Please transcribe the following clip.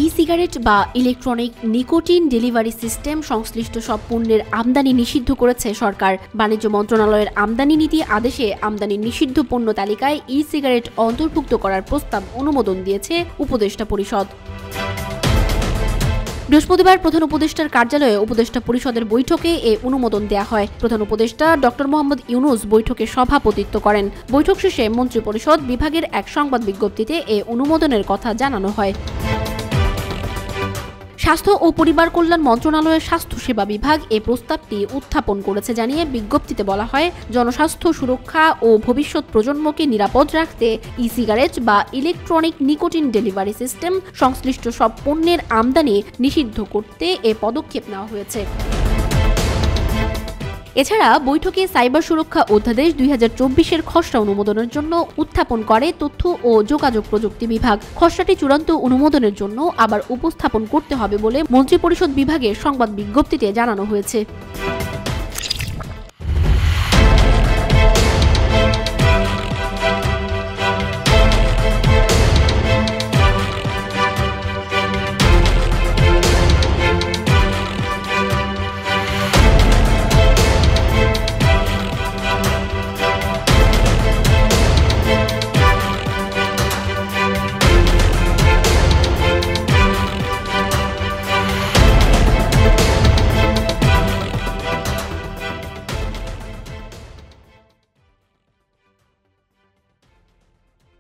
E cigarette বা electronic nicotine delivery system সংশ্লিষ্ট সব পণ্যের আমদানি নিষিদ্ধ করেছে সরকার। বাণিজ্য মন্ত্রণালয়ের আমদানি নীতি আদেশে আমদানি নিষিদ্ধ পণ্য তালিকায় ই-সিগারেট অন্তর্ভুক্ত করার প্রস্তাব অনুমোদন দিয়েছে উপদেষ্টা পরিষদ। বৃহস্পতিবার প্রধান উপদেষ্টার কার্যালয়ে উপদেষ্টা পরিষদের বৈঠকে এ অনুমোদন দেয়া হয়। প্রধান উপদেষ্টা ডক্টর মোহাম্মদ ইউনূস বৈঠকে সভাপতিত্ব করেন। বৈঠক শেষে মন্ত্রিপরিষদ বিভাগের এক সংবাদ বিজ্ঞপ্তিতে এ অনুমোদনের কথা জানানো হয়। স্বাস্থ্য ও পরিবার কল্যাণ মন্ত্রণালয়ের স্বাস্থ্যসেবা বিভাগ এ প্রস্তাবটি উত্থাপন করেছে জানিয়ে বিজ্ঞপ্তিতে বলা হয়, জনস্বাস্থ্য সুরক্ষা ও ভবিষ্যৎ প্রজন্মকে নিরাপদ রাখতে ই-সিগারেট বা ইলেকট্রনিক নিকোটিন ডেলিভারি সিস্টেম সংশ্লিষ্ট সব পণ্যের আমদানি নিষিদ্ধ করতে এ পদক্ষেপ নেওয়া হয়েছে। এছাড়া বৈঠকে সাইবার সুরক্ষা অধ্যাদেশ 2024-এর খসড়া অনুমোদনের জন্য উত্থাপন করে তথ্য ও যোগাযোগ প্রযুক্তি বিভাগ। খসড়াটি চূড়ান্ত অনুমোদনের জন্য আবার উপস্থাপন করতে হবে বলে মন্ত্রিপরিষদ বিভাগের সংবাদ বিজ্ঞপ্তিতে জানানো হয়েছে।